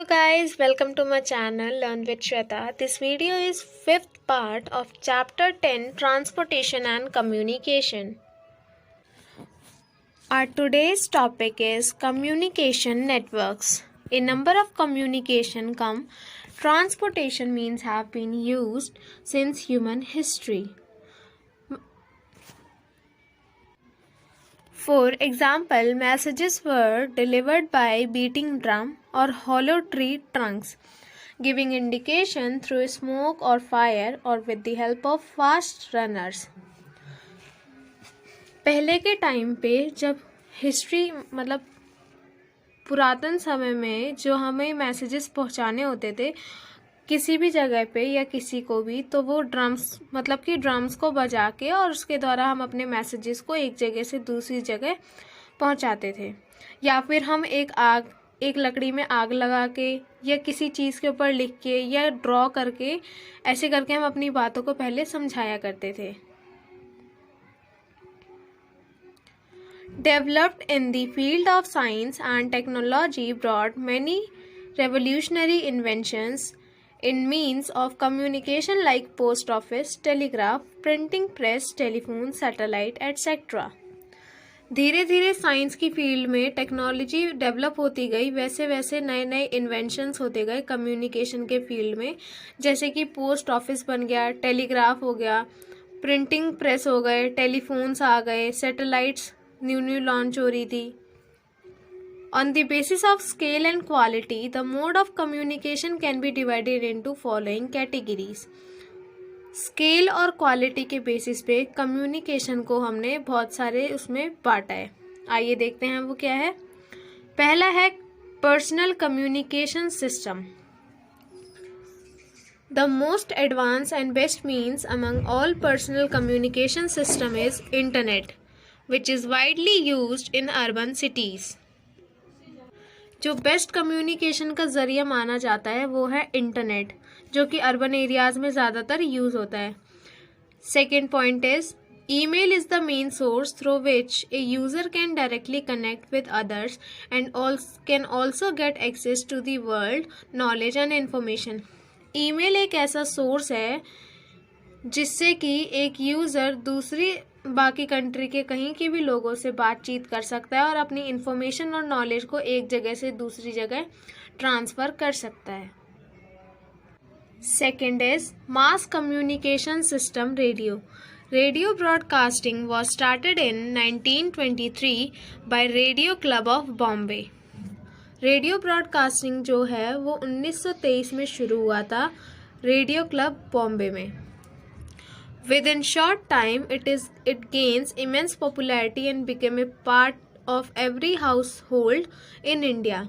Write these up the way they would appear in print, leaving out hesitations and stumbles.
Hello guys, welcome to my channel Learn with Shweta. This video is fifth part of chapter 10 Transportation and Communication. Our today's topic is communication networks. A number of communication transportation means have been used since human history. For example, messages were delivered by beating drum or hollow tree trunks, giving indication through smoke or fire or with the help of fast runners. पहले के time पे जब history मतलब पुरातन समय में जो हमें मैसेजेस पहुंचाने होते थे किसी भी जगह पे या किसी को भी, तो वो ड्रम्स को बजा के और उसके द्वारा हम अपने मैसेजेस को एक जगह से दूसरी जगह पहुंचाते थे। या फिर हम एक लकड़ी में आग लगा के या किसी चीज़ के ऊपर लिख के या ड्रॉ करके ऐसे करके हम अपनी बातों को पहले समझाया करते थे। Developed in the field of science and technology brought many revolutionary inventions in means of communication like post office, telegraph, printing press, telephone, satellite, etc. धीरे धीरे साइंस की फील्ड में टेक्नोलॉजी डेवलप होती गई, वैसे वैसे नए नए इन्वेंशंस होते गए कम्युनिकेशन के फील्ड में, जैसे कि पोस्ट ऑफिस बन गया, टेलीग्राफ हो गया, प्रिंटिंग प्रेस हो गए, टेलीफोन्स आ गए, सैटेलाइट्स न्यू लॉन्च हो रही थी। On the basis of scale and quality, the mode of communication can be divided into following categories. Scale और क्वालिटी के बेसिस पे कम्युनिकेशन को हमने बहुत सारे उसमें बांटा है। आइए देखते हैं वो क्या है। पहला है personal communication system. The most advanced and best means among all personal communication system is internet, which is widely used in urban cities. जो बेस्ट कम्युनिकेशन का ज़रिया माना जाता है वो है इंटरनेट, जो कि अर्बन एरियाज़ में ज़्यादातर यूज़ होता है। Second point is email is the main source through which a user can directly connect with others and can also get access to the world knowledge and information. Email एक ऐसा source है जिससे कि एक user दूसरी बाकी country के कहीं के भी लोगों से बातचीत कर सकता है और अपनी इन्फॉर्मेशन और नॉलेज को एक जगह से दूसरी जगह ट्रांसफ़र कर सकता है। Second is mass communication system radio. Radio broadcasting was started in 1923 by radio club of Bombay. Radio broadcasting जो है वो 1923 में शुरू हुआ था रेडियो क्लब बॉम्बे में। Within short time, it gains immense popularity and became a part of every household in India.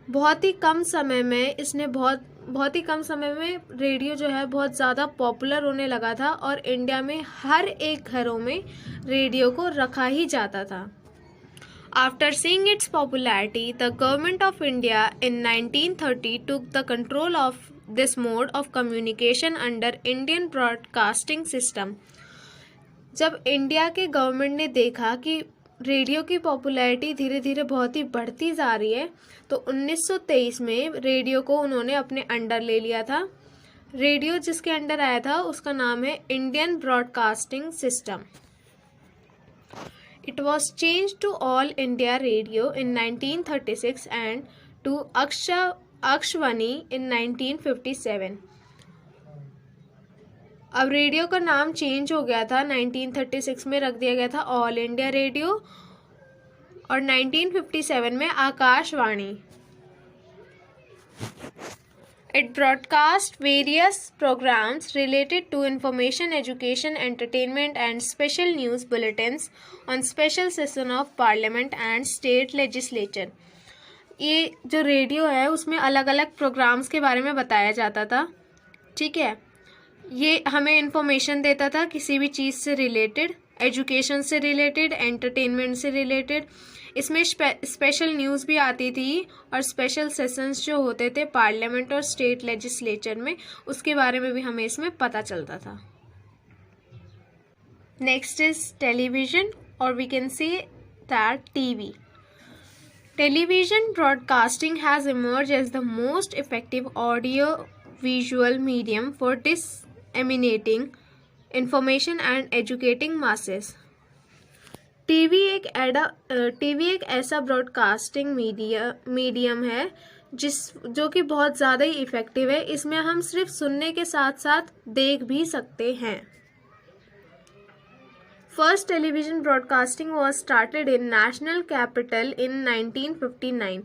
बहुत ही कम समय में रेडियो जो है बहुत ज़्यादा पॉपुलर होने लगा था और इंडिया में हर एक घरों में रेडियो को रखा ही जाता था। After seeing its popularity, the government of India in 1930 took the control of this mode of communication under Indian Broadcasting System. जब इंडिया के गवर्नमेंट ने देखा कि रेडियो की पॉपुलैरिटी धीरे धीरे बहुत ही बढ़ती जा रही है, तो 1923 में रेडियो को उन्होंने अपने अंडर ले लिया था। रेडियो जिसके अंडर आया था उसका नाम है Indian broadcasting system. It was changed to All India Radio in 1936 and to Akshvani in 1957. अब रेडियो का नाम चेंज हो गया था, 1936 में रख दिया गया था ऑल इंडिया रेडियो और 1957 में Akashvani. It broadcast various programs related to information, education, entertainment and special news bulletins on special session of Parliament and state legislature. ये जो रेडियो है उसमें अलग अलग प्रोग्राम्स के बारे में बताया जाता था, ठीक है। ये हमें इंफॉर्मेशन देता था किसी भी चीज़ से रिलेटेड, एजुकेशन से रिलेटेड, एंटरटेनमेंट से रिलेटेड। इसमें स्पेशल न्यूज़ भी आती थी और स्पेशल सेशंस जो होते थे पार्लियामेंट और स्टेट लेजिस्लेचर में, उसके बारे में भी हमें इसमें पता चलता था। नेक्स्ट इज टेलीविज़न और we can say that TV. Television broadcasting has emerged as the most effective audio-visual medium for disseminating information and educating masses. TV एक ऐसा ब्रॉडकास्टिंग मीडियम है जो कि बहुत ज़्यादा ही इफ़ेक्टिव है। इसमें हम सिर्फ सुनने के साथ साथ देख भी सकते हैं। First television broadcasting was started in national capital in 1959।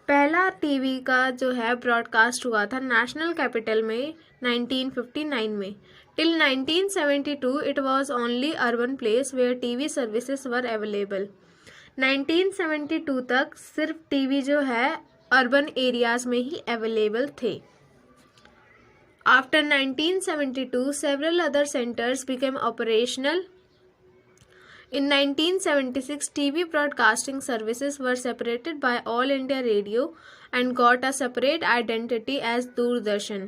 पहला टीवी का जो है ब्रॉडकास्ट हुआ था नेशनल कैपिटल में 1959 में। Till 1972 it was only urban place where TV services were available. 1972 तक सिर्फ टीवी जो है अर्बन एरियाज में ही अवेलेबल थे। After 1972 several other centers became operational. In 1976, TV broadcasting services were separated by All India Radio and got a separate identity as Doordarshan.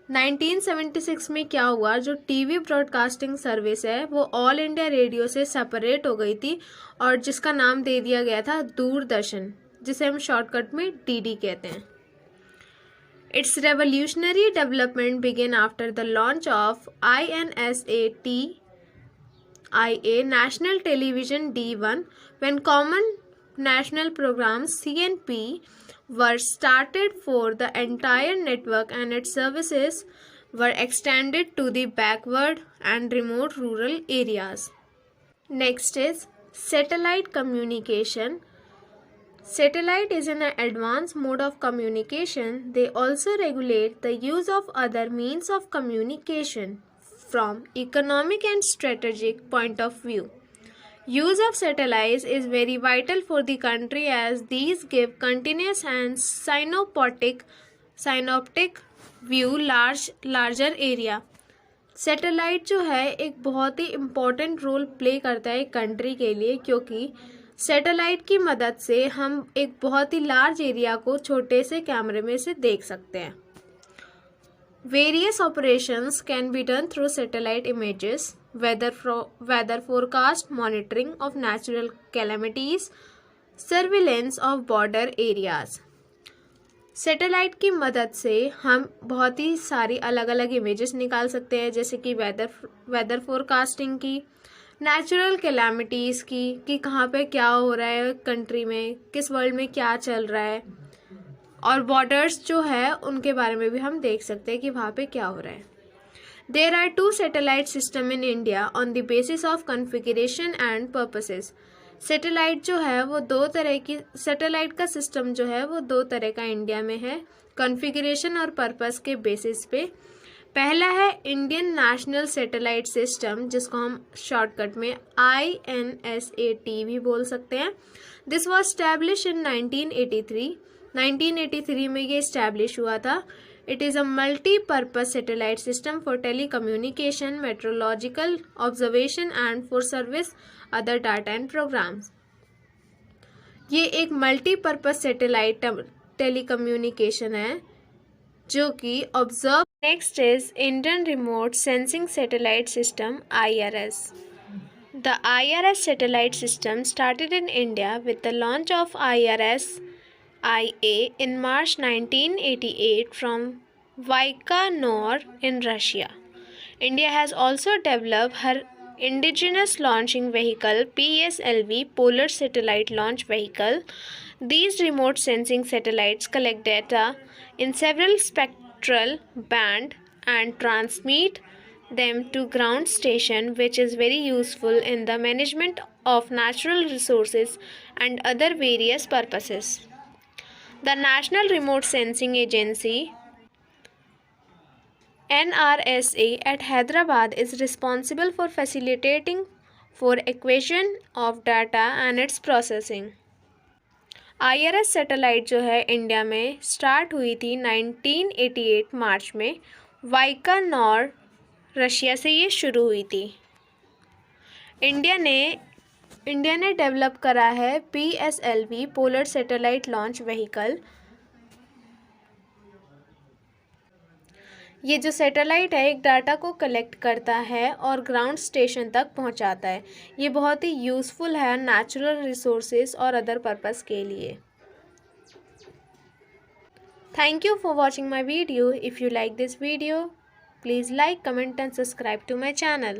1976 में क्या हुआ, जो टीवी ब्रॉडकास्टिंग सर्विस है वो ऑल इंडिया रेडियो से सेपरेट हो गई थी और जिसका नाम दे दिया गया था दूरदर्शन, जिसे हम शॉर्टकट में डीडी कहते हैं। Its revolutionary development began after the launch of INSATIA National Television D1, when common national programs CNP were started for the entire network and its services were extended to the backward and remote rural areas. Next is satellite communication. Satellite is an advanced mode of communication. They also regulate the use of other means of communication from economic and strategic point of view. Use of satellites is very vital for the country as these give continuous and synoptic view larger area. Satellite जो है एक बहुत ही important role play करता है एक country के लिए, क्योंकि सैटेलाइट की मदद से हम एक बहुत ही लार्ज एरिया को छोटे से कैमरे में से देख सकते हैं। Various operations can be done through satellite images, weather forecast, monitoring of natural calamities, surveillance of border areas. Satellite की मदद से हम बहुत ही सारी अलग अलग इमेजेस निकाल सकते हैं, जैसे कि वेदर फोरकास्टिंग की, नेचुरल कैलामिटीज़ की कि कहाँ पे क्या हो रहा है कंट्री में, किस वर्ल्ड में क्या चल रहा है, और बॉर्डर्स जो है उनके बारे में भी हम देख सकते हैं कि वहाँ पे क्या हो रहा है। There are two satellite systems in India on the basis of configuration and purposes. Satellite जो है वो दो तरह की, सैटेलाइट का सिस्टम जो है वो दो तरह का इंडिया में है, कॉन्फ़िगरेशन और पर्पस के बेसिस पे। पहला है इंडियन नेशनल सैटेलाइट सिस्टम, जिसको हम शॉर्टकट में INSAT भी बोल सकते हैं। This was establish in 1983। 1983 में ये इस्टेब्लिश हुआ था। It is a multi-purpose satellite system for telecommunication, meteorological observation and for service other data and programs. ये एक मल्टीपर्पज सैटेलाइट टेलीकम्युनिकेशन है जो कि observe. Next is Indian remote sensing satellite system IRS. The IRS satellite system started in India with the launch of IRS-IA in March 1988 from Baikonur in Russia. India has also developed her indigenous launching vehicle PSLV, Polar Satellite Launch Vehicle. These remote sensing satellites collect data in several spectral band and transmit them to ground station, which is very useful in the management of natural resources and other various purposes. The National Remote Sensing Agency NRSA at Hyderabad is responsible for facilitating for acquisition of data and its processing. IRS satellite जो है India में start हुई थी 1988 मार्च में, Baikonur Russia से ये शुरू हुई थी। इंडिया ने डेवलप करा है PSLV, polar satellite launch vehicle. ये जो सैटेलाइट है एक डाटा को कलेक्ट करता है और ग्राउंड स्टेशन तक पहुंचाता है। ये बहुत ही यूज़फुल है नेचुरल रिसोर्सेज और अदर पर्पस के लिए। Thank you for watching my video. If you like this video, please like, comment and subscribe to my channel.